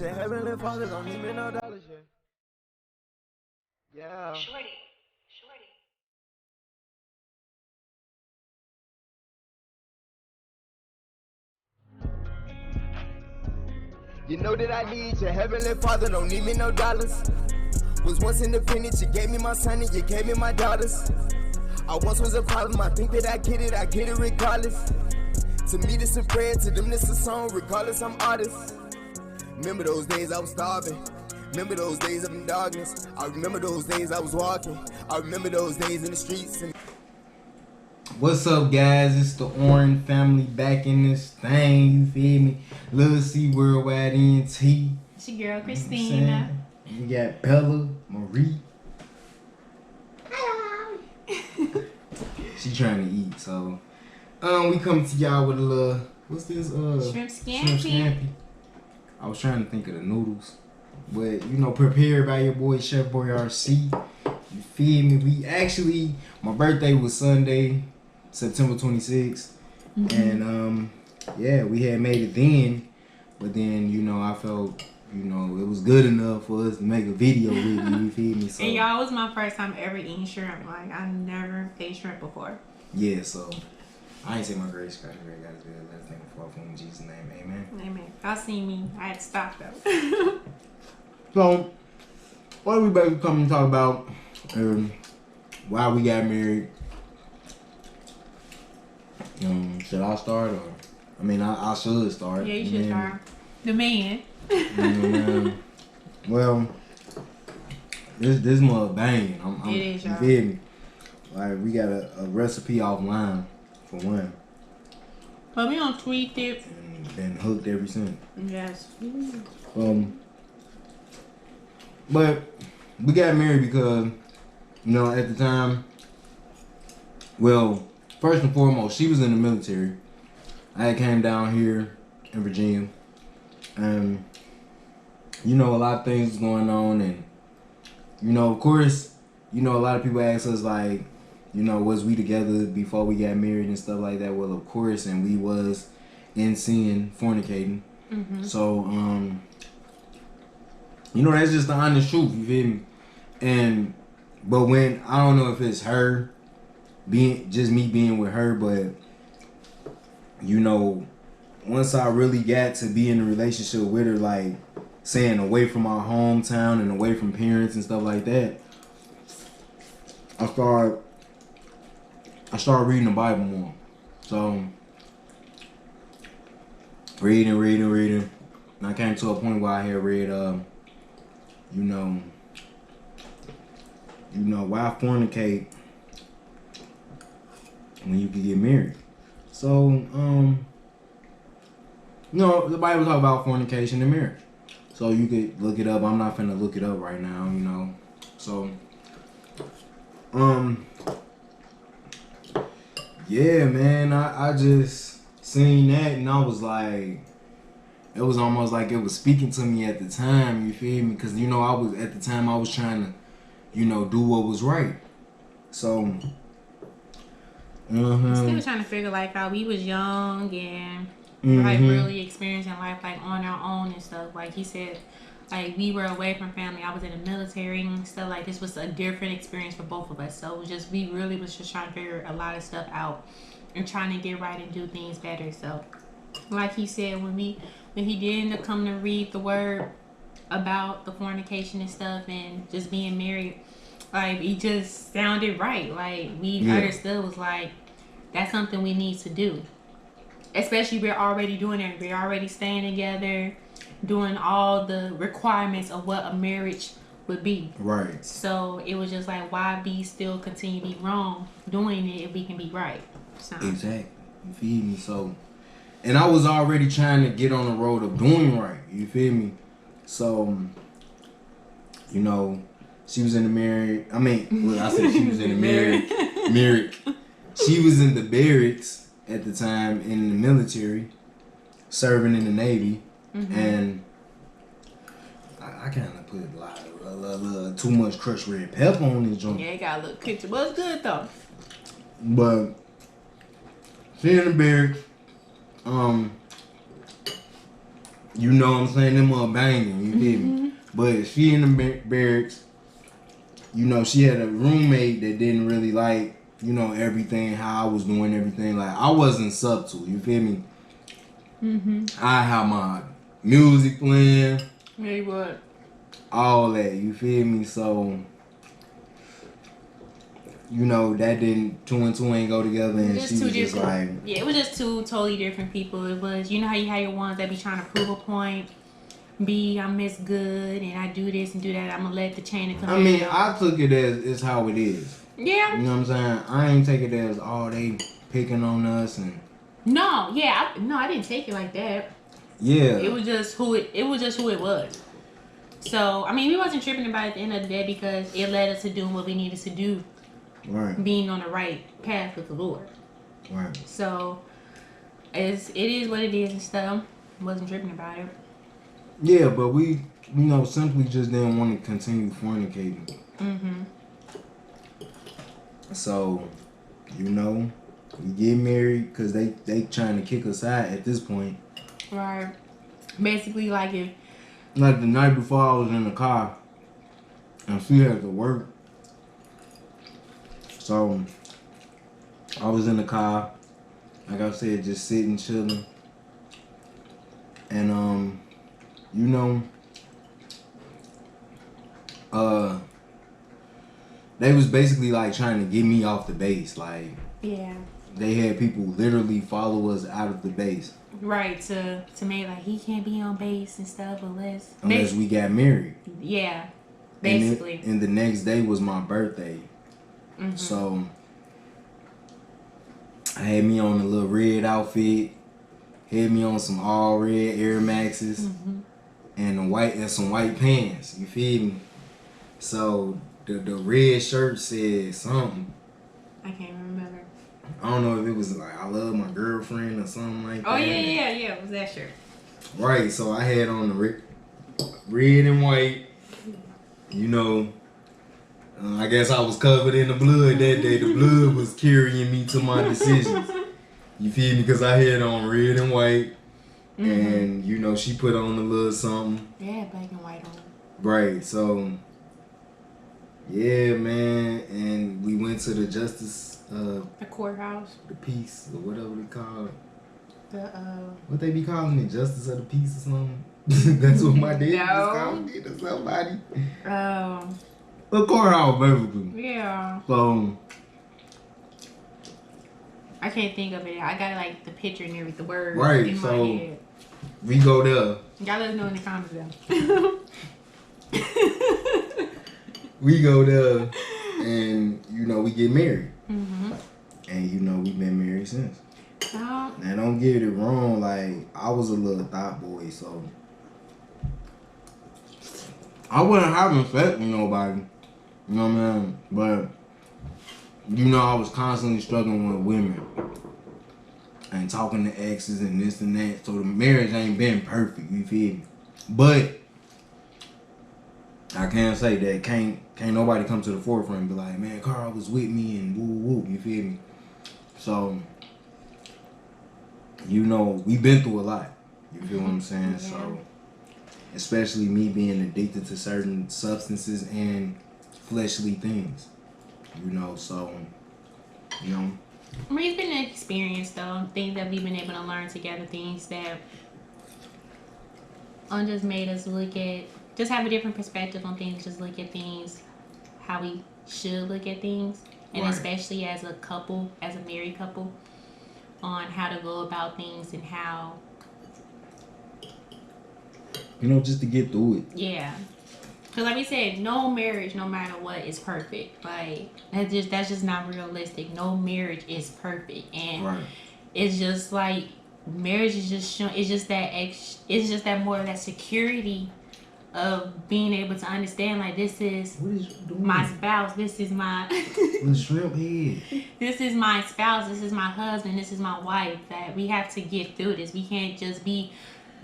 your heavenly father, don't need me no dollars, yeah. Shorty. You know that I need your heavenly father, don't need me no dollars. Was once independent, you gave me my son and you gave me my daughters. I once was a problem, I think that I get it regardless. To me this a prayer, to them this a song, regardless I'm artist. Remember those days I was starving, remember those days up in darkness. I remember those days I was walking, I remember those days in the streets. What's up, guys? It's the Orange family back in this thing, you feel me? Lil C Worldwide NT. It's your girl Christina. We got Bella, Marie. She trying to eat, so we come to y'all with a little, what's this? Shrimp scampi. I was trying to think of the noodles, but you know, prepared by your boy Chef Boy RC. You feel me? We actually, my birthday was Sunday, September 26th, and yeah, we had made it then, but then you know I felt, you know, it was good enough for us to make a video with you feel me? So, and y'all, was my first time ever eating shrimp. Like, I never ate shrimp before. Yeah, so I ain't say my grace, God, God is good. Let's thank Him for in Jesus' name, amen. Amen. Y'all seen me, I had to stop though. So, what are we about to come and talk about? Why we got married? Should I start or? I mean, I should start. Yeah, you should start. The man. Well, this mother banging. It is, you y'all. feel me? Like, we got a recipe offline for one. But we don't tweet it. And been hooked ever since. Yes. But we got married because, you know, at the time, well, first and foremost, she was in the military. I had came down here in Virginia, and you know, a lot of things was going on, and you know, of course, you know, a lot of people ask us like, you know, was we together before we got married and stuff like that? Well, of course, and we was in sin, fornicating. So, you know, that's just the honest truth, you feel me? But when, I don't know if it's her, just me being with her, but, you know, once I really got to be in a relationship with her, like, saying away from our hometown and away from parents and stuff like that, I started reading the Bible more. So, reading. And I came to a point where I had read, you know, why fornicate when you can get married? So, you know, the Bible talk about fornication and marriage. So you could look it up. I'm not finna look it up right now, you know. So, yeah, man, I just seen that and I was like, it was almost like it was speaking to me at the time, you feel me? Because, you know, I was trying to, you know, do what was right. So, Still trying to figure life out. We was young and like really experiencing life like on our own and stuff. Like he said, like we were away from family. I was in the military and stuff. Like this was a different experience for both of us. So it was just, we really was just trying to figure a lot of stuff out and trying to get right and do things better. So like he said, when he did end up coming to read the word about the fornication and stuff and just being married, like it just sounded right. Like we understood, was like, that's something we need to do. Especially we're already doing it. We're already staying together, doing all the requirements of what a marriage would be. Right. So it was just like, why still continue to be wrong doing it if we can be right? So. Exactly. You feel me? So, and I was already trying to get on the road of doing right. You feel me? So, you know, she was in the marriage. I mean, well, I said she was in the marriage. She was in the barracks at the time in the military, serving in the Navy, and I kind of put a lot too much crushed red pepper on this joint. Yeah, it got a little picture, but it's good though. But she in the barracks, You know what I'm saying? Them all banging, you feel me? But she in the barracks, you know, she had a roommate that didn't really like, you know, everything, how I was doing everything. Like, I wasn't subtle, you feel me? I had my music playing. Yeah, you would. All that, you feel me? So, you know, that didn't, 2 and 2 ain't go together, and Just she two was just like, different. Yeah, it was just two totally different people. It was, you know how you have your ones that be trying to prove a point. I'm Miss Good and I do this and do that. I'm gonna let the chain of command. I mean, I took it as it's how it is. Yeah. You know what I'm saying? I ain't take it as, oh, they picking on us and. No, yeah, I didn't take it like that. Yeah. It was just who it was. So I mean, we wasn't tripping about it at the end of the day because it led us to doing what we needed to do. Right. Being on the right path with the Lord. Right. So it is what it is and stuff. Wasn't tripping about it. Yeah, but we, you know, simply just didn't want to continue fornicating. So, you know, we get married because they trying to kick us out at this point. Right. Basically, like if. Like the night before, I was in the car, and she had to work. So, I was in the car, like I said, just sitting, chilling. And, you know, they was basically like trying to get me off the base. Like, Yeah. they had people literally follow us out of the base. Right, to make like he can't be on base and stuff Unless we got married. Yeah. Basically. And the next day was my birthday. So I had me on a little red outfit, had me on some all red Air Maxes, and some white pants. You feel me? So the red shirt said something. I can't remember. I don't know if it was like I love my girlfriend or something like that. Oh yeah. It was that shirt. Right. So I had on the red and white. You know. I guess I was covered in the blood that day. The blood was carrying me to my decisions. You feel me? Because I had on red and white. And, you know, she put on a little something. Yeah, black and white on. Right. So, yeah, man. And we went to the justice. The courthouse. The peace or whatever they call it. The What they be calling it? Justice of the peace or something? That's what my dad was calling it or somebody. The courthouse, basically. Yeah. So I can't think of it. I got like the picture and everything, the words right, in so my head. We go there. Y'all let us know in the comments though. We go there, and you know we get married, and you know we've been married since. Now don't get it wrong. Like I was a little thought boy, so I wasn't having sex with nobody. You know what I mean? But, you know, I was constantly struggling with women. And talking to exes and this and that. So the marriage ain't been perfect, you feel me? But, I can't say that can't nobody come to the forefront and be like, man, Carl was with me and woo, you feel me? So, you know, we've been through a lot. You feel what I'm saying? Yeah. So, especially me being addicted to certain substances and fleshly things, you know, so, you know. I mean, it's been an experience, though. Things that we've been able to learn together, things that just made us just have a different perspective on things, just look at things how we should look at things, and right. Especially as a couple, as a married couple, on how to go about things and how, you know, just to get through it. Yeah. Because like we said, no marriage, no matter what, is perfect. Like, that's just not realistic. No marriage is perfect. And right. It's just like, marriage is just showing, it's just that more of that security of being able to understand, like, this is my spouse, this is my the shrimp head. This is my spouse, this is my husband, this is my wife. That we have to get through this. We can't just be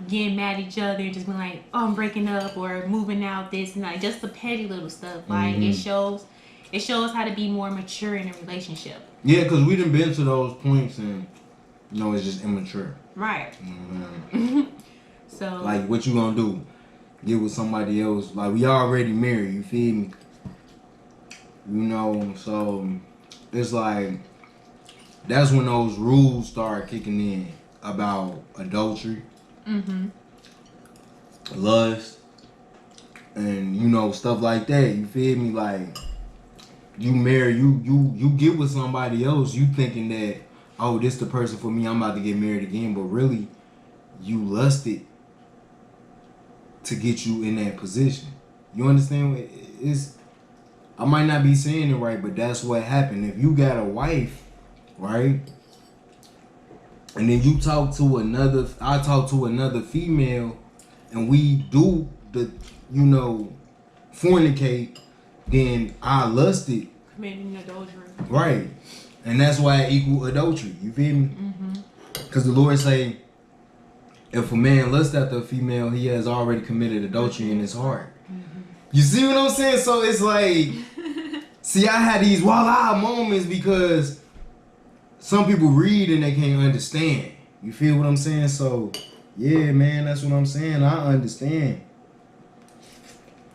getting mad at each other and just being like, oh, I'm breaking up or moving out, this and that. Just the petty little stuff. Like, it shows how to be more mature in a relationship. Yeah, because we done been to those points and, you know, it's just immature. Right. So like, what you gonna do? Get with somebody else? Like, we already married. You feel me? You know, so it's like that's when those rules start kicking in about adultery, lust, and you know, stuff like that. You feel me? Like, you marry, you get with somebody else, you thinking that, oh, this the person for me, I'm about to get married again, but really you lusted to get you in that position. You understand? It's, I might not be saying it right, but that's what happened. If you got a wife, right, and then you talk to another, I talk to another female, and we do the, you know, fornicate, then I lusted. committing adultery. Right. And that's why it equal adultery. You feel me? Because the Lord say, if a man lusts after a female, he has already committed adultery in his heart. You see what I'm saying? So it's like, see, I had these voila moments because some people read and they can't understand. You feel what I'm saying? So, yeah, man, that's what I'm saying. I understand.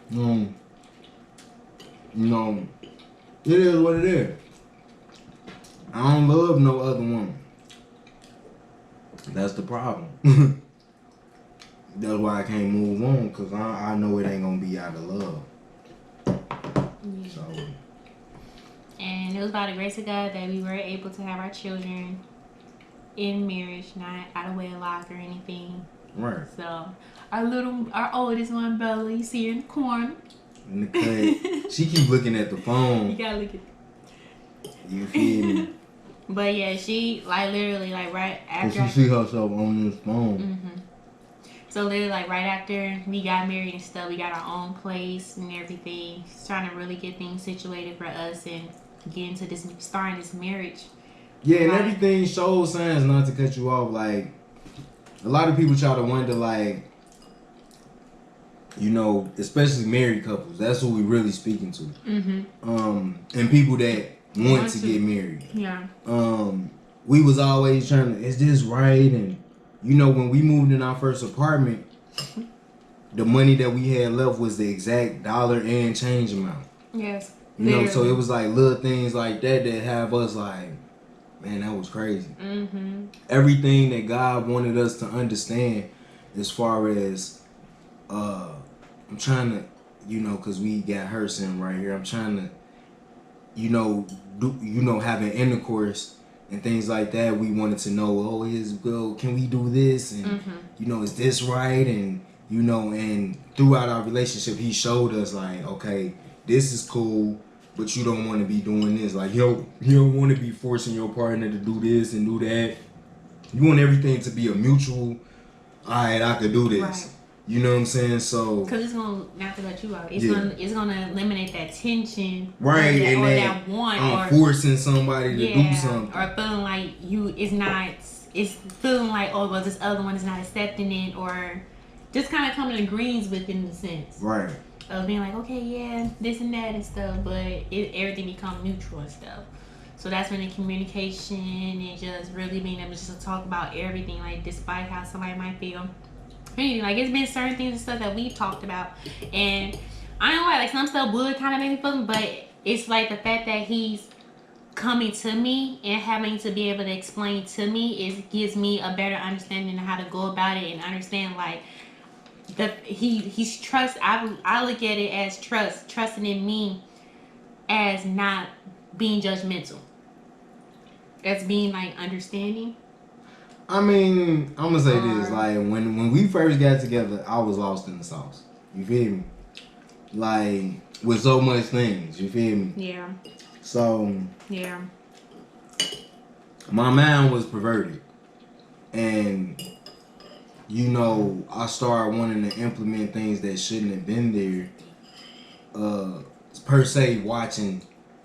You know, it is what it is. I don't love no other woman. That's the problem. That's why I can't move on, because I know it ain't going to be out of love. Yeah. So, And it was by the grace of God that we were able to have our children in marriage, not out of wedlock or anything. right. So our oldest one, Bella, you see her in the corner. In the cut. She keep looking at the You phone. gotta look at. You feel me? But yeah, she like literally like right Because after. she see herself on this phone. So literally like right after we got married and stuff, we got our own place and everything. Trying to really get things situated for us and get into this, starting this marriage. Yeah, and Right. everything shows signs, not to cut you off. Like, a lot of people try to wonder, like, you know, especially married couples. That's who we really speaking to. And people that want to get married. Yeah. We was always trying to, is this right? And you know, when we moved in our first apartment, the money that we had left was the exact dollar and change amount. Yes. You know, so it was like little things like that that have us like, man, that was crazy. Everything that God wanted us to understand, as far as, I'm trying to, you know, cause we got her sitting right here. I'm trying to, you know, having intercourse and things like that. We wanted to know, well, can we do this? And you know, is this right? And you know, and throughout our relationship, he showed us like, okay, this is cool, but you don't want to be doing this. Like, you don't want to be forcing your partner to do this and do that. You want everything to be a mutual, all right, I could do this. Right. You know what I'm saying? So, because it's gonna, not to let you out, it's Yeah. gonna eliminate that tension, right, or and that want, I'm or forcing somebody to do something. or feeling like it's feeling like, oh well, this other one is not accepting it, or just kind of coming to agreements with it in the sense, Right. of being like, okay, yeah, this and that and stuff, but everything become neutral and stuff. So that's when the communication and just really being able just to talk about everything, like despite how somebody might feel. Like, it's been certain things and stuff that we've talked about, and I don't know why, like, some stuff would kind of make me feel, but it's like the fact that he's coming to me and having to be able to explain to me, it gives me a better understanding of how to go about it and understand, like, he's trust. I look at it as trusting in me, as not being judgmental, as being like understanding. I mean, I'm gonna say this, like, when we first got together, I was lost in the sauce. You feel me? Like, with so much things, you feel me? Yeah. So, Yeah. my mind was perverted. And, you know, I started wanting to implement things that shouldn't have been there. Per se, watching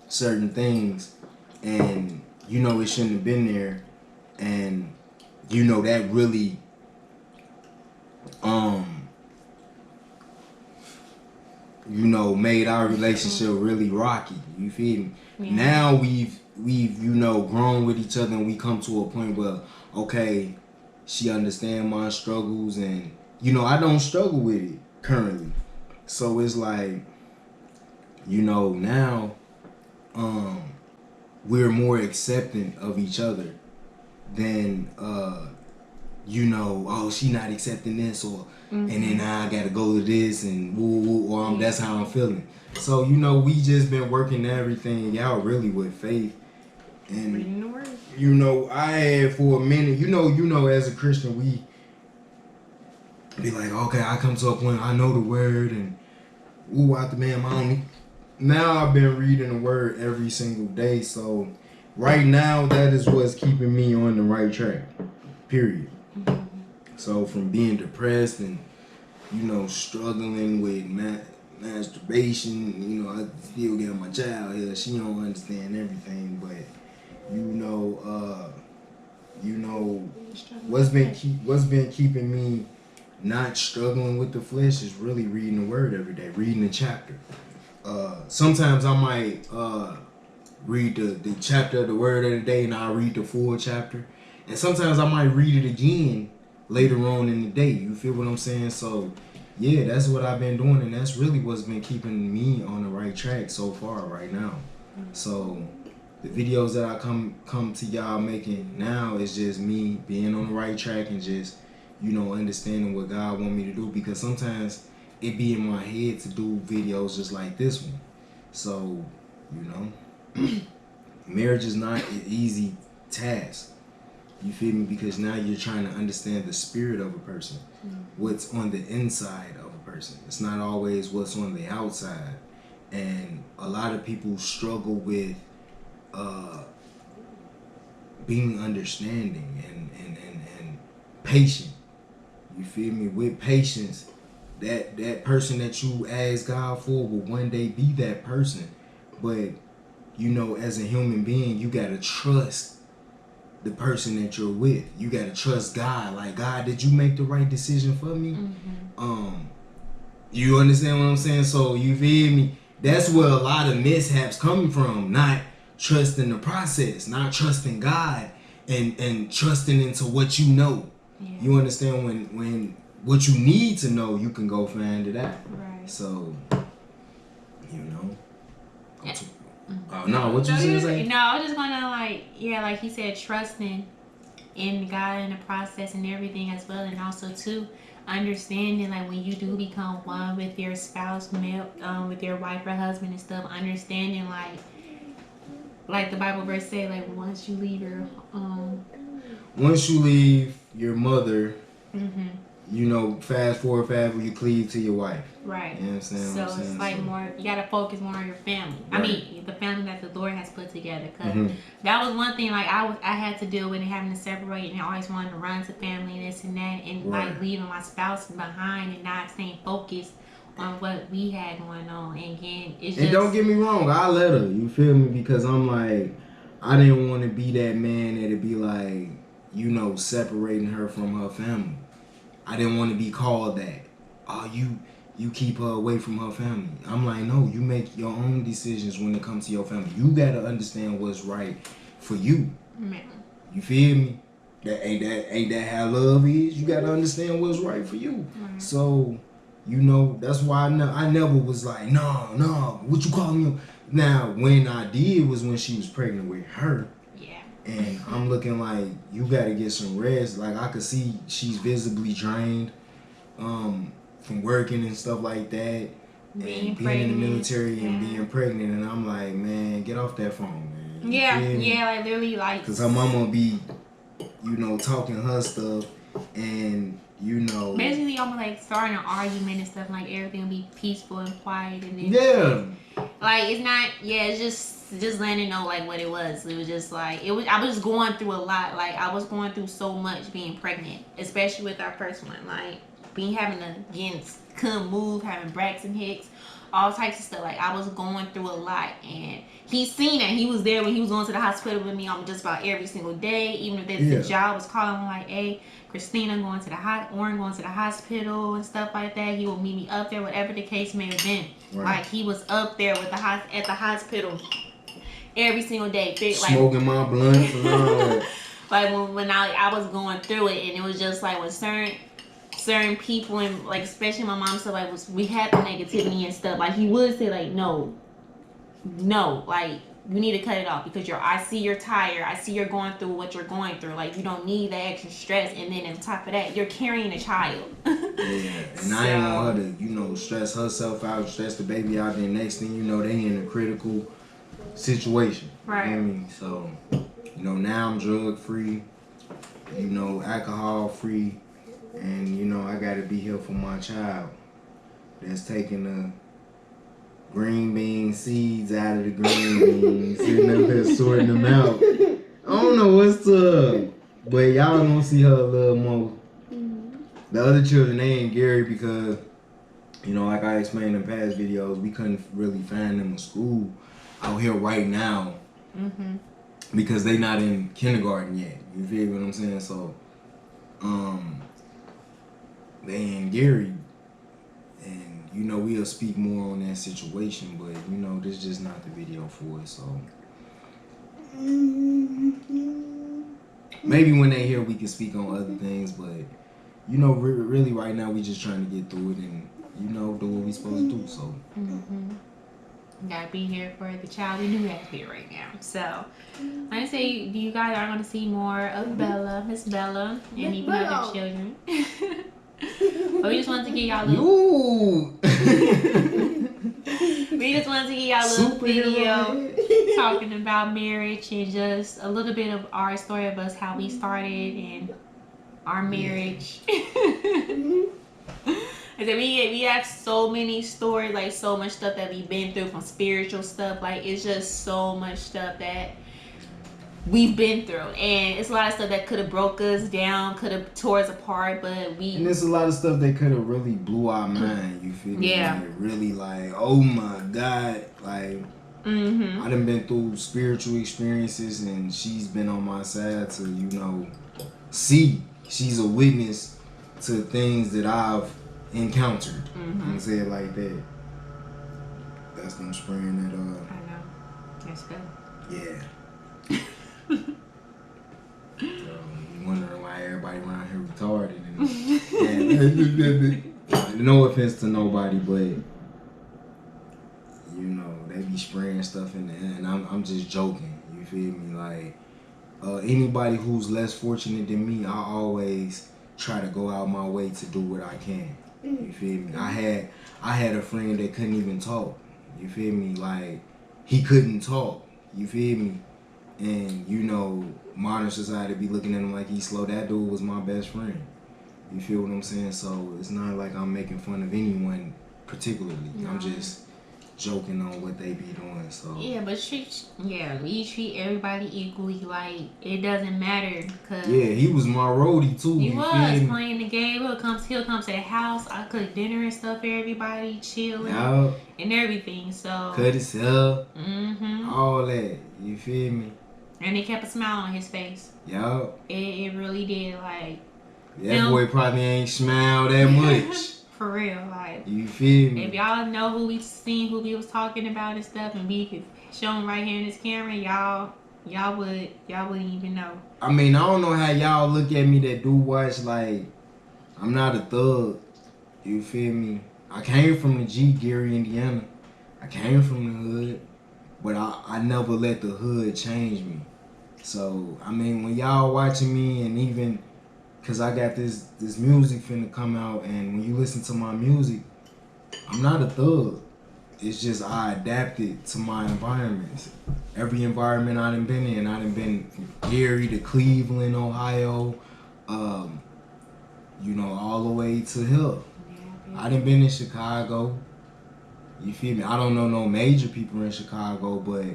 certain things. And, you know, it shouldn't have been there. And, you know, that really, you know, made our relationship really rocky. You feel me? Yeah. Now we've you know, grown with each other, and we come to a point where, okay, she understands my struggles, and you know, I don't struggle with it currently. So it's like, you know, now we're more accepting of each other than you know, oh, she not accepting this, or and then now I gotta go to this, and or that's how I'm feeling. So, you know, we just been working everything out really with faith. And reading the word. you know, I had for a minute, you know, as a Christian, we be like, okay, I come to a point, I know the word, and out the man, mommy. Now I've been reading the word every single day, so right now that is what's keeping me on the right track. Period. So from being depressed and, you know, struggling with masturbation, you know, I still get my child here. She don't understand everything, but you know, what's been keeping me not struggling with the flesh is really reading the word every day, reading a chapter. Sometimes I might read the chapter of the word of the day, and I'll read the full chapter. And sometimes I might read it again later on in the day. You feel what I'm saying? So, yeah, that's what I've been doing, and that's really what's been keeping me on the right track so far right now. So, the videos that I come to y'all making now is just me being on the right track and just, you know, understanding what God want me to do, because sometimes it be in my head to do videos just like this one. So, you know, marriage is not an easy task. You feel me? Because now you're trying to understand the spirit of a person, what's on the inside of a person. It's not always what's on the outside. And a lot of people struggle with being understanding and patient. You feel me? With patience, that person that you ask God for will one day be that person. But, you know, as a human being, you gotta trust the person that you're with. You gotta trust God. Like, God, did you make the right decision for me? You understand what I'm saying? So, you feel me? That's where a lot of mishaps coming from. Not trusting the process, not trusting God, and trusting into what you know. Yeah. You understand when what you need to know, you can go find it out. Right. So, you know. Oh no, what you say? No, I was just gonna like he said, trusting in God in the process and everything as well, and also too understanding, like, when you do become one with your spouse, with your wife or husband and stuff, understanding like the Bible verse say, like, once you leave your mother, you know, fast forward, you cleave to your wife. Right. You know what I'm saying? So it's like more, you gotta focus more on your family. Right. I mean, the family that the Lord has put together. Cause that was one thing, like, I had to deal with, having to separate, and I always wanted to run to family and this and that, and like leaving my spouse behind and not staying focused on what we had going on. And again, it's just. And don't get me wrong, I let her. You feel me? Because I'm like, I didn't want to be that man that'd be like, you know, separating her from her family. I didn't want to be called that. Oh, you keep her away from her family. I'm like, no, you make your own decisions when it comes to your family. You gotta understand what's right for you. Man. You feel me? That ain't that how love is? You gotta understand what's right for you. Mm-hmm. So, you know, that's why I never was like, no, what you call me? Now, when I did was when she was pregnant with her. And I'm looking like, you gotta get some rest. Like, I could see she's visibly drained from working and stuff like that. Being in the military and being pregnant. And I'm like, man, get off that phone, man. Yeah, like, literally, like. Because her mama be, you know, talking her stuff. And, you know. Basically, I'm like starting an argument and stuff. Like, everything will be peaceful and quiet. And then, like, it's not, it's just letting it know, like, what it was. It was just like, I was going through a lot. Like, I was going through so much being pregnant, especially with our first one. Like, having to couldn't move, having Braxton Hicks, all types of stuff. Like, I was going through a lot, and he seen it. He was there when he was going to the hospital with me on just about every single day. Even if the job was calling me like, hey, Christina going to the hospital and stuff like that. He would meet me up there, whatever the case may have been. Right. Like, he was up there at the hospital every single day. Smoking my blunt and all that. Like, when I was going through it, and it was just like, when certain people, and like especially my mom said like we had the negativity and stuff. Like he would say like no, like you need to cut it off because I see you're tired. I see you're going through what you're going through. Like you don't need that extra stress. And then on top of that, you're carrying a child. Yeah, and I ain't want her to, stress herself out, stress the baby out. Then next thing you know, they in a critical situation. Right. You know what I mean? So, now I'm drug free, alcohol free, and I gotta be here for my child that's taking the green bean seeds out of the green beans, sitting up there sorting them out. I don't know what's up, but y'all gonna see her a little more. The other children, they ain't Gary because, like I explained in past videos, we couldn't really find them a school out here right now because they not in kindergarten yet. You feel what I'm saying? So, they ain't Gary. And, we'll speak more on that situation, but, this is just not the video for it, so. Maybe when they hear we can speak on other things, but, really right now we just trying to get through it and, do what we supposed to do, so. Gotta be here for the child we do have here right now. So, I say you guys are going to see more of Bella, Miss Bella, and even other children. But we just wanted to give y'all a little. We just wanted to give y'all a little video talking about marriage and just a little bit of our story of us, how we started and our marriage. I said we have so many stories, like so much stuff that we've been through, from spiritual stuff. Like it's just so much stuff that we've been through, and it's a lot of stuff that could have broke us down, could have tore us apart, but and there's a lot of stuff that could have really blew our mind. You feel me? Yeah. Like, really, like, oh my God, like. I done been through spiritual experiences, and she's been on my side to see. She's a witness to things that I've encountered. I'm gonna say it like that. That's them spraying that I know. That's good. Yeah. You wondering why everybody around here retarded and no offense to nobody, but they be spraying stuff in the air, and I'm just joking. You feel me? Like anybody who's less fortunate than me, I always try to go out my way to do what I can. You feel me? I had a friend that couldn't even talk. You feel me? Like he couldn't talk. You feel me? And modern society be looking at him like he's slow. That dude was my best friend. You feel what I'm saying? So it's not like I'm making fun of anyone particularly. No. I'm just joking on what they be doing. So yeah, but we treat everybody equally. Like it doesn't matter. Cause he was my roadie too. He was playing the game. He'll come to the house. I cook dinner and stuff for everybody, chilling and everything. So cut his hair, all that. You feel me? And he kept a smile on his face. Yup. It really did. Like that boy probably ain't smiled that much. For real, like you feel me? If y'all know who we was talking about and stuff, and we could show him right here in this camera, y'all wouldn't even know. I mean, I don't know how y'all look at me that do watch. Like, I'm not a thug. You feel me? I came from the G, Gary, Indiana. I came from the hood, but I never let the hood change me. So I mean, when y'all watching me, and even cause I got this music finna come out, and when you listen to my music, I'm not a thug. It's just I adapted to my environments. Every environment I done been in, I done been from Gary to Cleveland, Ohio, all the way to here. I done been in Chicago. You feel me? I don't know no major people in Chicago, but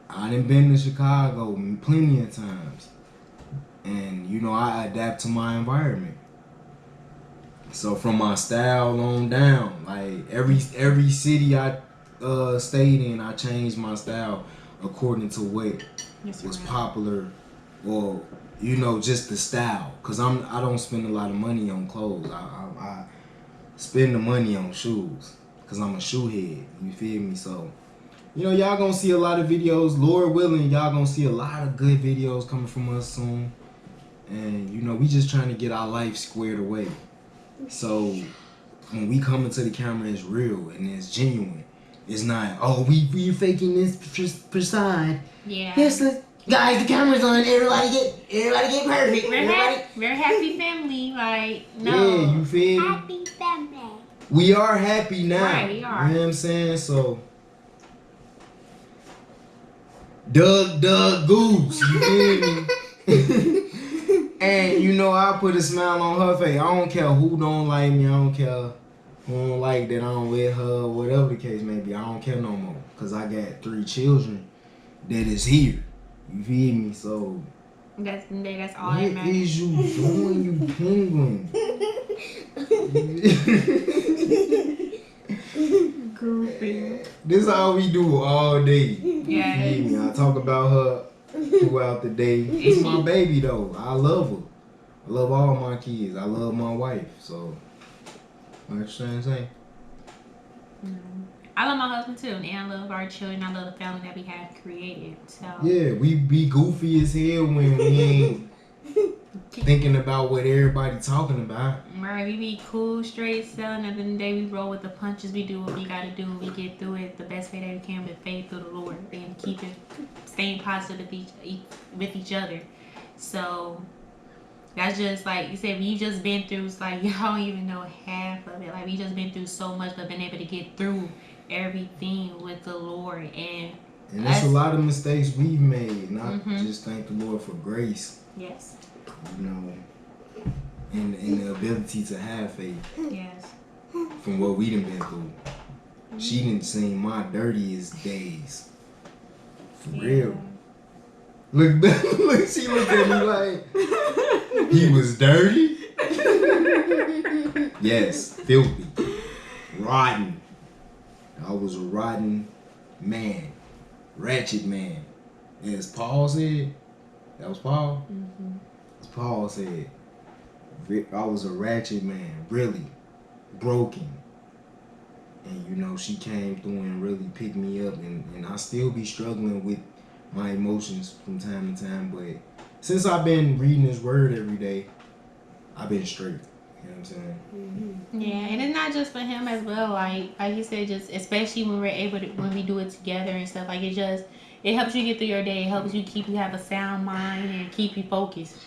I done been to Chicago plenty of times. And, I adapt to my environment. So from my style on down, like every city I stayed in, I changed my style according to what was popular, or just the style. Cause I don't spend a lot of money on clothes. I spend the money on shoes, cause I'm a shoe head. You feel me? So y'all gonna see a lot of videos. Lord willing, y'all gonna see a lot of good videos coming from us soon. And we just trying to get our life squared away. So when we come into the camera, it's real and it's genuine. It's not, oh, we faking this facade. Yeah. Yes, guys, the camera's on. Everybody get perfect. We're happy family. Like, no. Yeah, you feel me? Happy family. We are happy now. Right, we are. You know what I'm saying? So, Doug Goose. You feel me? And you know, I put a smile on her face. I don't care who don't like me. I don't care who don't like that I'm with her. Whatever the case may be. I don't care no more. Because I got 3 children that is here. You feel me? So, That's all that what matters. is you doing, you penguin? Goofy. This is all we do all day. You Yeah. feel me? I talk about her throughout the day. It's my baby though. I love her. I love all my kids. I love my wife. So, what you trying to say? I love my husband too, and I love our children. I love the family that we have created. So Yeah, we be goofy as hell when we ain't thinking about what everybody talking about. right, we be cool, straight selling. At the end of the day, we roll with the punches. We do what we gotta do, and we get through it the best way that we can with faith through the Lord, and keep it staying positive with each other. So that's just like you said. We just been through. It's like y'all don't even know half of it. Like we just been through so much, but been able to get through everything with the Lord. And there's a lot of mistakes we've made. And I Mhm. just thank the Lord for grace. yes, You know, and the ability to have faith yes, from what we done been through. She didn't see my dirtiest days. For real. Look, look, she looked at me like, he was dirty? Yes, filthy, rotten. I was a rotten man, ratchet man. As Paul said, that was Paul? Mm-hmm. As Paul said, I was a ratchet man, really broken. And you know, she came through and really picked me up, and I still be struggling with my emotions from time to time, but since I've been reading his word every day, I've been straight. You know what I'm saying? Yeah, and it's not just for him as well. Like you said, just especially when we're able to, when we do it together and stuff. Like it helps you get through your day. It helps you have a sound mind and keep you focused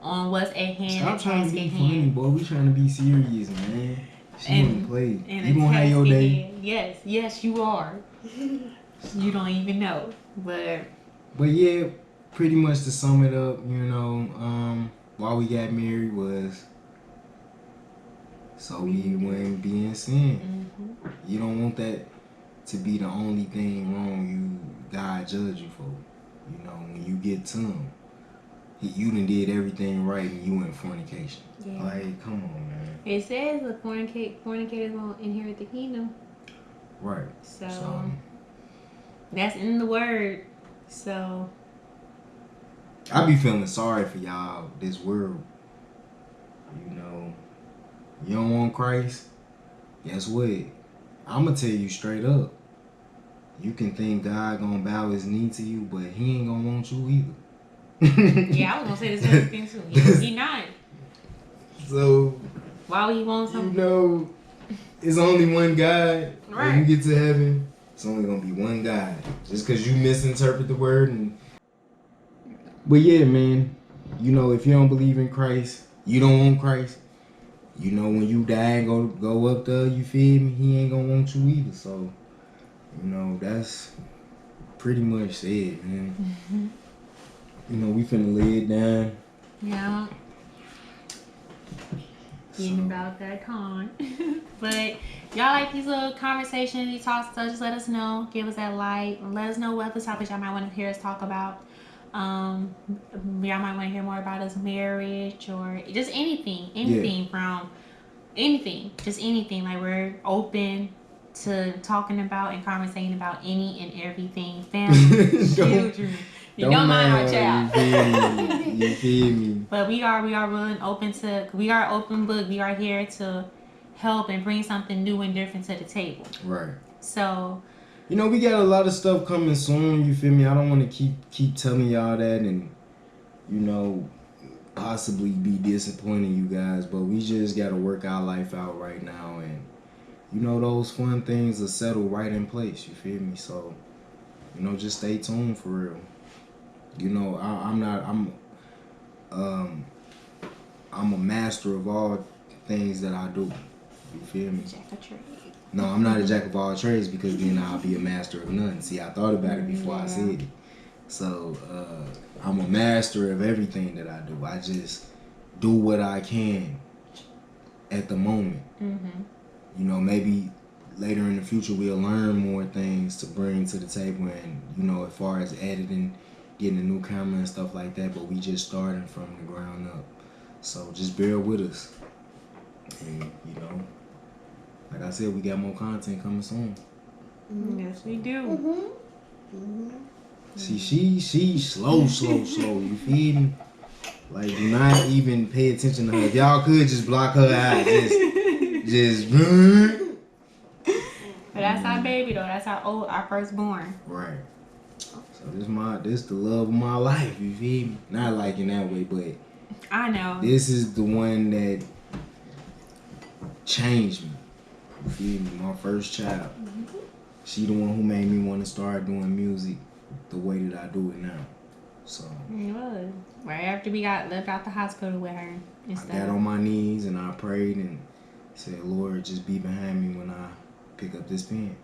on what's at hand. Stop trying to task be at funny, hand. boy. We trying to be serious, man. She wanna play. And You gonna have your day. Yes, you are. You don't even know, but Yeah, pretty much to sum it up, you know, why we got married was so we wouldn't be in sin. You don't want that to be the only thing wrong God judge you for. You know, when you get to him, you done did everything right and you went fornication. Yeah. Like, come on, man. It says the fornicators won't inherit the kingdom. Right. So that's in the word. So I be feeling sorry for y'all, this world. You know, you don't want Christ? Guess what? I'ma tell you straight up. You can think God gonna bow his knee to you, but he ain't gonna want you either. yeah, I was gonna say the same thing too. He not. So Why would he want you something? know, it's only one God. Right. When you get to heaven, it's only gonna be one God. Just cause you misinterpret the word But yeah, man, you know, if you don't believe in Christ, you don't want Christ. You know, when you die and go up there, you feel me? He ain't gonna want you either. So, you know, that's pretty much it, man. You know, we finna lay it down. Yeah. Getting about that con. But y'all like these little conversations, these talks, so just let us know. Give us that like. Let us know what other topics y'all might want to hear us talk about. Y'all might want to hear more about his marriage or just anything from anything, just anything. Like we're open to talking about and conversating about any and everything. Family, children. You don't mind our child. You feel me? But we are willing, open to. We are open book. We are here to help and bring something new and different to the table. Right. So. You know, we got a lot of stuff coming soon, you feel me? I don't want to keep telling y'all that, and, you know, possibly be disappointing you guys, but we just gotta work our life out right now, and you know those fun things will settle right in place. You feel me? So, you know, just stay tuned for real. You know, I'm a master of all things that I do. You feel me? Jack of trades. No, I'm not a jack of all trades, because then I'll be a master of none. See, I thought about it before I said it. So, I'm a master of everything that I do. I just do what I can at the moment. Mm-hmm. You know, maybe later in the future we'll learn more things to bring to the table, and, you know, as far as editing, getting a new camera and stuff like that, but we just starting from the ground up. So just bear with us. And, you know, like I said, we got more content coming soon. Yes, we do. See, she slow. You feel me? Like, do not even pay attention to her. If y'all could just block her out, just. But that's our baby though. That's our firstborn. Right. So this the love of my life. You feel me? Not like in that way, but I know. this is the one that changed me. You feel me? My first child. She the one who made me want to start doing music the way that I do it now. So It was. Right after we left out the hospital with her and I stuff. got on my knees and I prayed and said, Lord, just be behind me when I pick up this pen.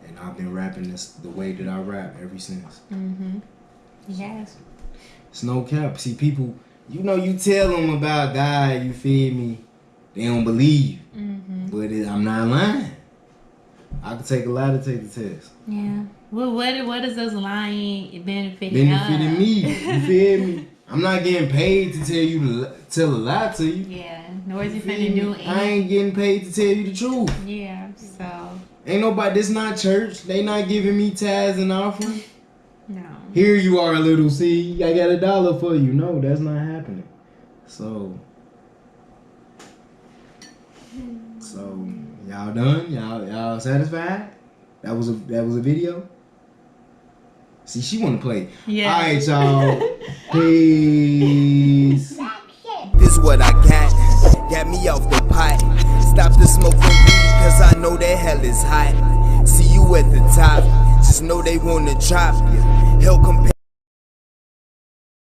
And I've been rapping this the way that I rap ever since. Mm-hmm. Yes. It's no cap. See, people, you know, you tell them about God, you feel me? They don't believe. Mm-hmm. But I'm not lying. I could take a lie to take the test. Yeah. Well, what is us lying benefiting Me, you feel me? I'm not getting paid to tell a lie to you. Yeah. Nor is You it feel finna do me? I ain't getting paid to tell you the truth. Yeah. So Ain't nobody, this not church. They not giving me tithes and offering. no. Here you are, little C. I got $1 for you. No, that's not happening. So y'all done? Y'all satisfied? That was a video? See, she wanna play. Yeah. Alright, y'all. Peace. This what I got me off the pot. Stop the smoking weed, cause I know that hell is hot. See you at the top, just know they wanna drop you. Hell compare.